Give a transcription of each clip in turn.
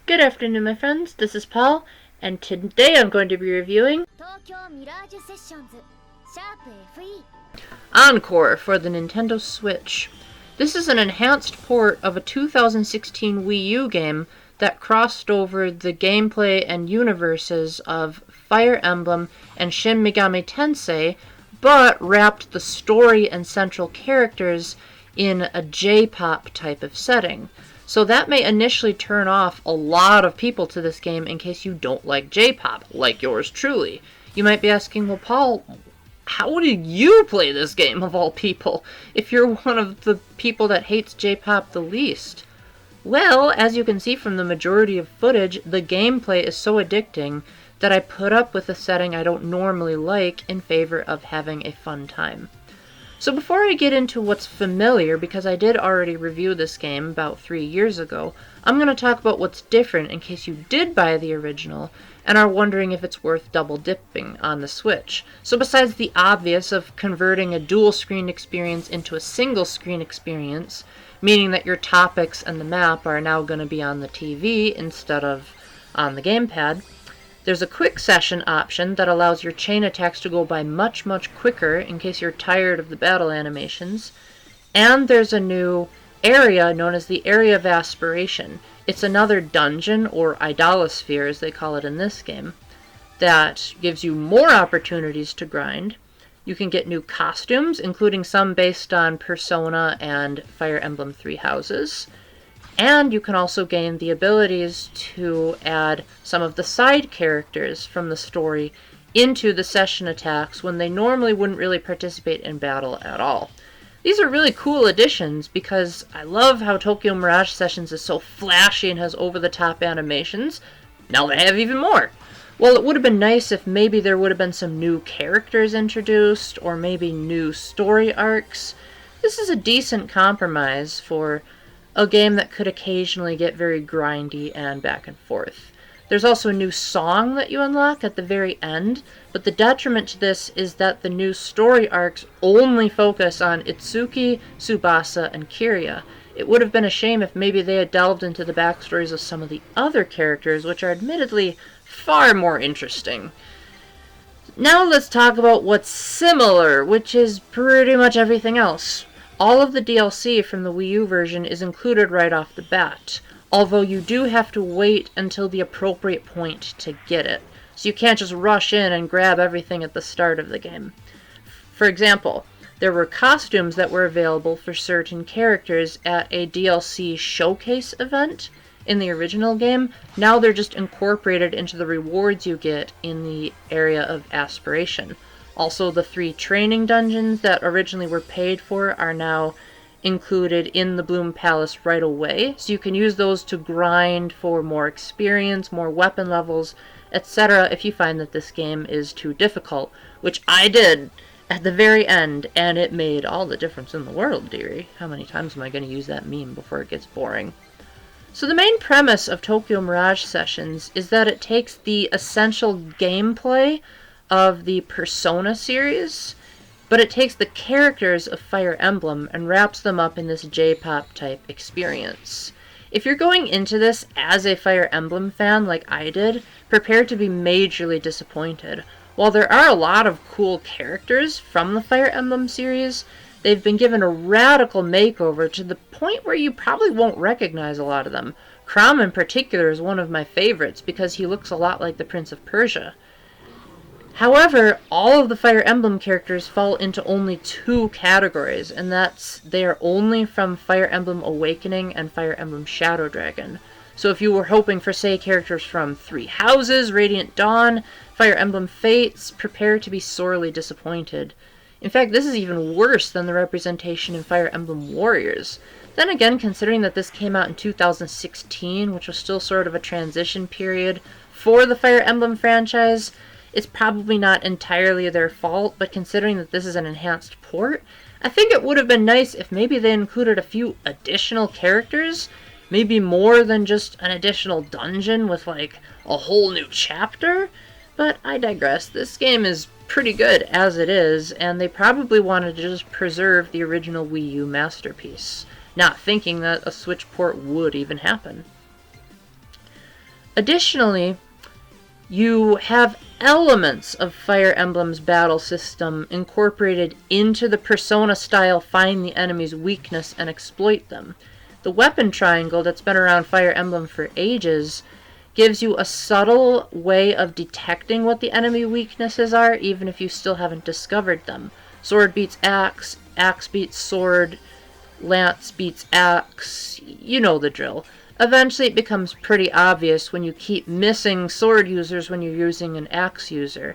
Good afternoon, my friends. This is Paul, and today I'm going to be reviewing Tokyo Mirage Sessions #FE Encore for the Nintendo Switch. This is an enhanced port of a 2016 Wii U game that crossed over the gameplay and universes of Fire Emblem and Shin Megami Tensei, but wrapped the story and central characters in a J-pop type of setting. So that may initially turn off a lot of people to this game in case you don't like J-pop, like yours truly. You might be asking, well, Paul, how did you play this game of all people, if you're one of the people that hates J-pop the least? Well, as you can see from the majority of footage, the gameplay is so addicting that I put up with a setting I don't normally like in favor of having a fun time. So before I get into what's familiar, because I did already review this game about 3 years ago, I'm going to talk about what's different in case you did buy the original and are wondering if it's worth double dipping on the Switch. So besides the obvious of converting a dual screen experience into a single screen experience, meaning that your topics and the map are now going to be on the TV instead of on the gamepad, there's a quick session option that allows your chain attacks to go by much quicker in case you're tired of the battle animations. And there's a new area known as the Area of Aspiration. It's another dungeon, or idolosphere as they call it in this game, that gives you more opportunities to grind. You can get new costumes, including some based on Persona and Fire Emblem Three Houses. And you can also gain the abilities to add some of the side characters from the story into the session attacks when they normally wouldn't really participate in battle at all. These are really cool additions because I love how Tokyo Mirage Sessions is so flashy and has over-the-top animations. Now they have even more. Well, it would have been nice if maybe there would have been some new characters introduced or maybe new story arcs. This is a decent compromise for a game that could occasionally get very grindy and back and forth. There's also a new song that you unlock at the very end, but the detriment to this is that the new story arcs only focus on Itsuki, Tsubasa, and Kiria. It would have been a shame if maybe they had delved into the backstories of some of the other characters, which are admittedly far more interesting. Now let's talk about what's similar, which is pretty much everything else. All of the DLC from the Wii U version is included right off the bat, although you do have to wait until the appropriate point to get it, so you can't just rush in and grab everything at the start of the game. For example, there were costumes that were available for certain characters at a DLC showcase event in the original game. Now they're just incorporated into the rewards you get in the Area of Aspiration. Also, the 3 training dungeons that originally were paid for are now included in the Bloom Palace right away, so you can use those to grind for more experience, more weapon levels, etc. if you find that this game is too difficult, which I did at the very end, and it made all the difference in the world, dearie. How many times am I going to use that meme before it gets boring? So the main premise of Tokyo Mirage Sessions is that it takes the essential gameplay of the Persona series, but it takes the characters of Fire Emblem and wraps them up in this J-pop type experience. If you're going into this as a Fire Emblem fan like I did, prepare to be majorly disappointed. While there are a lot of cool characters from the Fire Emblem series, they've been given a radical makeover to the point where you probably won't recognize a lot of them. Chrom in particular is one of my favorites because he looks a lot like the Prince of Persia. However, all of the Fire Emblem characters fall into only 2 categories, and that's they are only from Fire Emblem Awakening and Fire Emblem Shadow Dragon. So if you were hoping for, say, characters from Three Houses, Radiant Dawn, Fire Emblem Fates, prepare to be sorely disappointed. In fact, this is even worse than the representation in Fire Emblem Warriors. Then again, considering that this came out in 2016, which was still sort of a transition period for the Fire Emblem franchise, it's probably not entirely their fault, but considering that this is an enhanced port, I think it would have been nice if maybe they included a few additional characters, maybe more than just an additional dungeon with like a whole new chapter. But I digress. This game is pretty good as it is, and they probably wanted to just preserve the original Wii U masterpiece, not thinking that a Switch port would even happen. Additionally, you have elements of Fire Emblem's battle system incorporated into the Persona style find the enemy's weakness and exploit them. The weapon triangle that's been around Fire Emblem for ages gives you a subtle way of detecting what the enemy weaknesses are, even if you still haven't discovered them. Sword beats axe, axe beats sword, lance beats axe, you know the drill. Eventually it becomes pretty obvious when you keep missing sword users when you're using an axe user.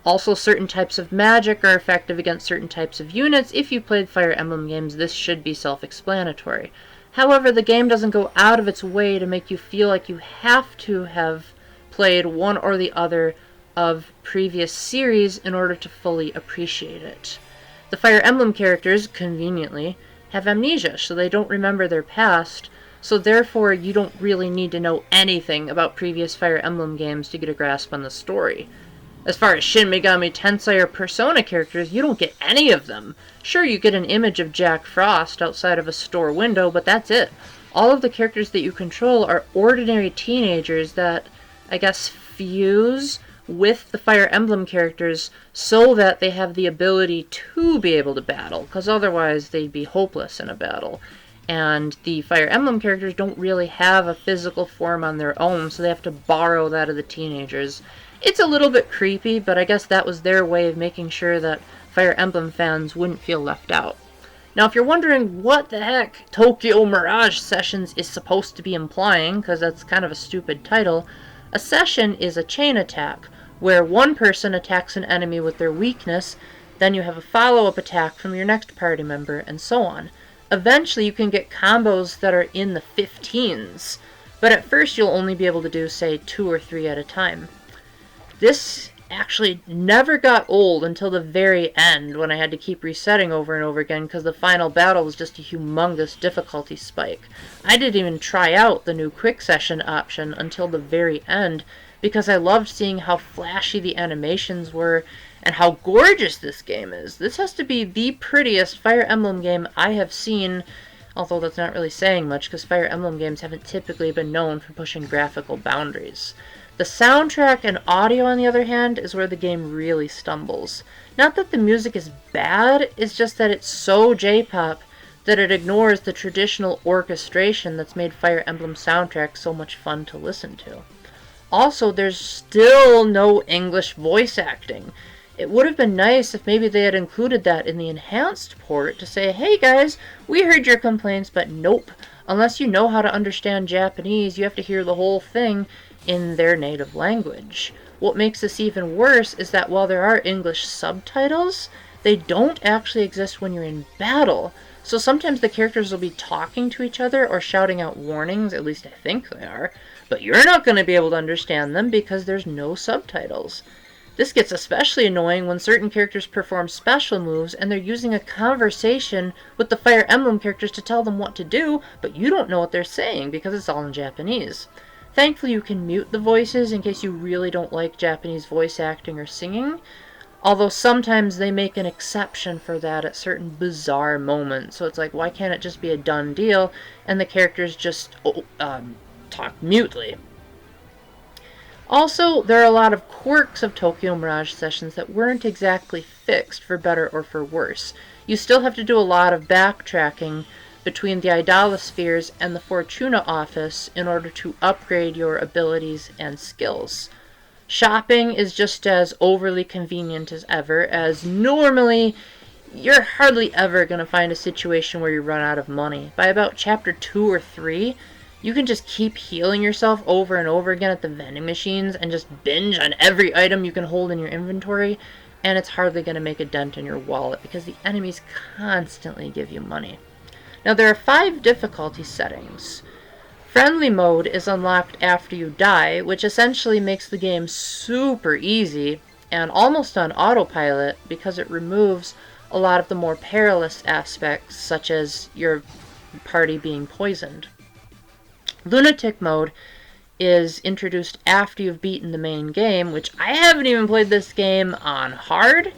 Also, certain types of magic are effective against certain types of units. If you played Fire Emblem games, this should be self-explanatory. However, the game doesn't go out of its way to make you feel like you have to have played one or the other of previous series in order to fully appreciate it. The Fire Emblem characters, conveniently, have amnesia, so they don't remember their past, so therefore you don't really need to know anything about previous Fire Emblem games to get a grasp on the story. As far as Shin Megami Tensei or Persona characters, you don't get any of them. Sure, you get an image of Jack Frost outside of a store window, but that's it. All of the characters that you control are ordinary teenagers that, I guess, fuse with the Fire Emblem characters so that they have the ability to be able to battle, because otherwise they'd be hopeless in a battle. And the Fire Emblem characters don't really have a physical form on their own, so they have to borrow that of the teenagers. It's a little bit creepy, but I guess that was their way of making sure that Fire Emblem fans wouldn't feel left out. Now, if you're wondering what the heck Tokyo Mirage Sessions is supposed to be implying, because that's kind of a stupid title, a session is a chain attack, where one person attacks an enemy with their weakness, then you have a follow-up attack from your next party member, and so on. Eventually, you can get combos that are in the 15s, but at first you'll only be able to do, say, 2 or 3 at a time. This actually never got old until the very end, when I had to keep resetting over and over again because the final battle was just a humongous difficulty spike. I didn't even try out the new quick session option until the very end because I loved seeing how flashy the animations were and how gorgeous this game is. This has to be the prettiest Fire Emblem game I have seen, although that's not really saying much because Fire Emblem games haven't typically been known for pushing graphical boundaries. The soundtrack and audio, on the other hand, is where the game really stumbles. Not that the music is bad, it's just that it's so J-pop that it ignores the traditional orchestration that's made Fire Emblem soundtrack so much fun to listen to. Also, there's still no English voice acting. It would have been nice if maybe they had included that in the enhanced port to say, hey guys, we heard your complaints, but nope. Unless you know how to understand Japanese, you have to hear the whole thing in their native language. What makes this even worse is that while there are English subtitles, they don't actually exist when you're in battle. So sometimes the characters will be talking to each other or shouting out warnings, at least I think they are, but you're not going to be able to understand them because there's no subtitles. This gets especially annoying when certain characters perform special moves and they're using a conversation with the Fire Emblem characters to tell them what to do, but you don't know what they're saying because it's all in Japanese. Thankfully, you can mute the voices in case you really don't like Japanese voice acting or singing, although sometimes they make an exception for that at certain bizarre moments. So it's like, why can't it just be a done deal and the characters just talk mutely? Also, there are a lot of quirks of Tokyo Mirage Sessions that weren't exactly fixed for better or for worse. You still have to do a lot of backtracking between the Idolospheres and the Fortuna office in order to upgrade your abilities and skills. Shopping is just as overly convenient as ever, as normally you're hardly ever going to find a situation where you run out of money. By about chapter 2 or 3, you can just keep healing yourself over and over again at the vending machines and just binge on every item you can hold in your inventory, and it's hardly going to make a dent in your wallet because the enemies constantly give you money. Now, there are 5 difficulty settings. Friendly mode is unlocked after you die, which essentially makes the game super easy and almost on autopilot because it removes a lot of the more perilous aspects, such as your party being poisoned. Lunatic mode is introduced after you've beaten the main game, which I haven't even played this game on hard.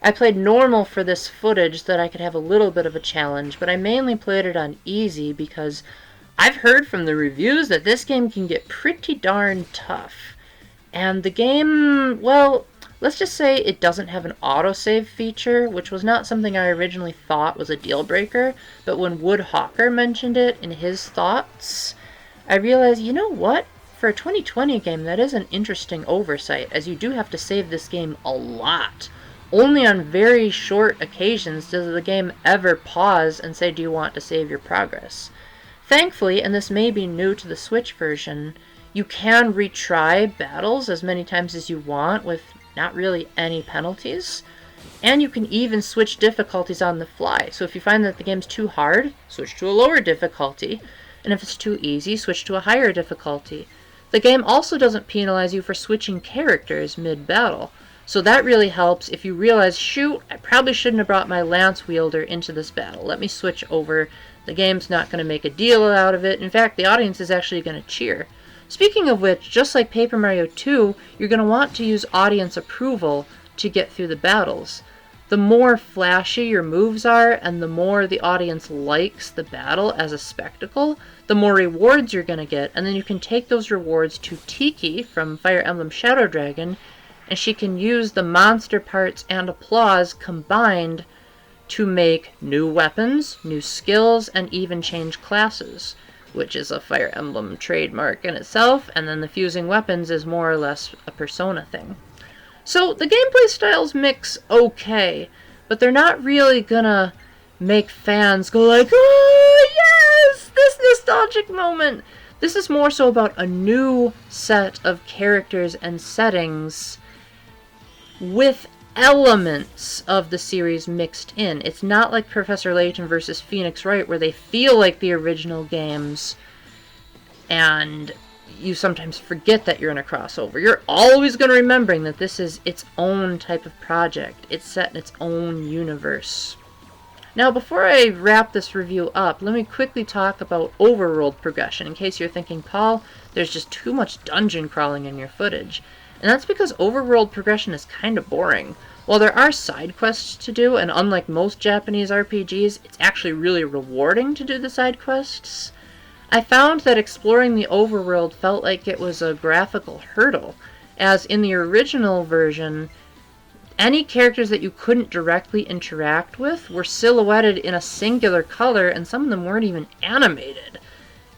I played normal for this footage so that I could have a little bit of a challenge, but I mainly played it on easy because I've heard from the reviews that this game can get pretty darn tough. And the game, well, let's just say it doesn't have an autosave feature, which was not something I originally thought was a deal breaker, but when Woodhawker mentioned it in his thoughts, I realized, you know what? For a 2020 game, that is an interesting oversight, as you do have to save this game a lot. Only on very short occasions does the game ever pause and say, do you want to save your progress? Thankfully, and this may be new to the Switch version, you can retry battles as many times as you want with not really any penalties. And you can even switch difficulties on the fly. So if you find that the game's too hard, switch to a lower difficulty. And if it's too easy, switch to a higher difficulty. The game also doesn't penalize you for switching characters mid-battle. So that really helps if you realize, shoot, I probably shouldn't have brought my lance wielder into this battle. Let me switch over. The game's not going to make a deal out of it. In fact, the audience is actually going to cheer. Speaking of which, just like Paper Mario 2, you're going to want to use audience approval to get through the battles. The more flashy your moves are, and the more the audience likes the battle as a spectacle, the more rewards you're going to get, and then you can take those rewards to Tiki from Fire Emblem Shadow Dragon, and she can use the monster parts and applause combined to make new weapons, new skills, and even change classes, which is a Fire Emblem trademark in itself, and then the fusing weapons is more or less a Persona thing. So the gameplay styles mix okay, but they're not really gonna make fans go like, oh yes, this nostalgic moment. This is more so about a new set of characters and settings with elements of the series mixed in. It's not like Professor Layton versus Phoenix Wright where they feel like the original games and you sometimes forget that you're in a crossover. You're always going to remembering that this is its own type of project. It's set in its own universe. Now, before I wrap this review up, let me quickly talk about overworld progression, in case you're thinking, Paul, there's just too much dungeon crawling in your footage. And that's because overworld progression is kind of boring. While there are side quests to do, and unlike most Japanese RPGs, it's actually really rewarding to do the side quests, I found that exploring the overworld felt like it was a graphical hurdle, as in the original version, any characters that you couldn't directly interact with were silhouetted in a singular color, and some of them weren't even animated.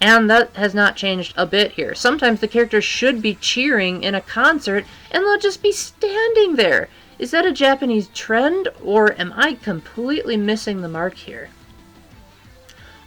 And that has not changed a bit here. Sometimes the characters should be cheering in a concert, and they'll just be standing there. Is that a Japanese trend, or am I completely missing the mark here?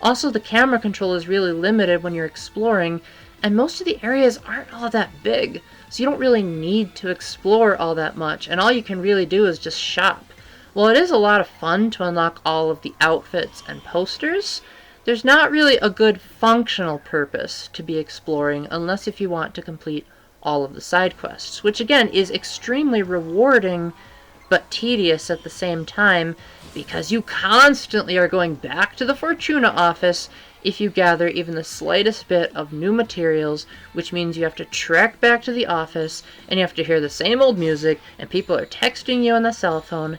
Also, the camera control is really limited when you're exploring, and most of the areas aren't all that big, so you don't really need to explore all that much, and all you can really do is just shop. While it is a lot of fun to unlock all of the outfits and posters, there's not really a good functional purpose to be exploring unless if you want to complete all of the side quests, which again is extremely rewarding but tedious at the same time because you constantly are going back to the Fortuna office if you gather even the slightest bit of new materials, which means you have to trek back to the office and you have to hear the same old music and people are texting you on the cell phone.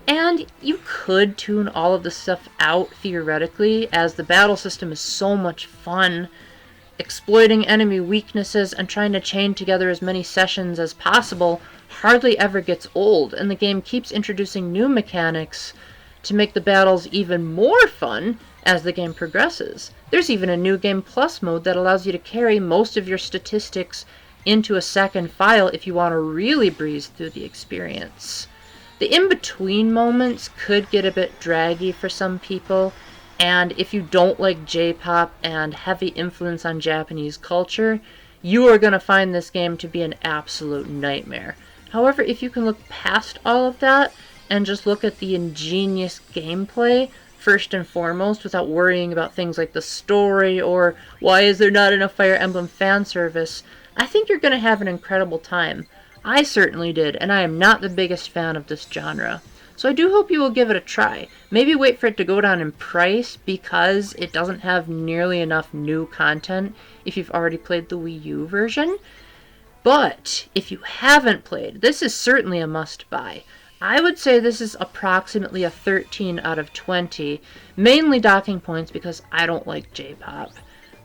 And you could tune all of this stuff out theoretically, as the battle system is so much fun. Exploiting enemy weaknesses and trying to chain together as many sessions as possible hardly ever gets old, and the game keeps introducing new mechanics to make the battles even more fun as the game progresses. There's even a new Game Plus mode that allows you to carry most of your statistics into a second file if you want to really breeze through the experience. The in-between moments could get a bit draggy for some people, and if you don't like J-pop and heavy influence on Japanese culture, you are going to find this game to be an absolute nightmare. However, if you can look past all of that and just look at the ingenious gameplay first and foremost without worrying about things like the story or why is there not enough Fire Emblem fan service, I think you're going to have an incredible time. I certainly did, and I am not the biggest fan of this genre. So I do hope you will give it a try. Maybe wait for it to go down in price because it doesn't have nearly enough new content if you've already played the Wii U version. But if you haven't played, this is certainly a must-buy. I would say this is approximately a 13 out of 20, mainly docking points because I don't like J-pop.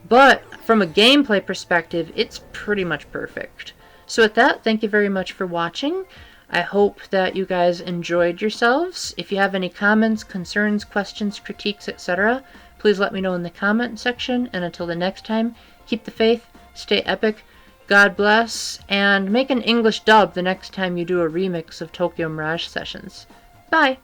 But from a gameplay perspective, it's pretty much perfect. So with that, thank you very much for watching. I hope that you guys enjoyed yourselves. If you have any comments, concerns, questions, critiques, etc., please let me know in the comment section. And until the next time, keep the faith, stay epic, God bless, and make an English dub the next time you do a remix of Tokyo Mirage Sessions. Bye!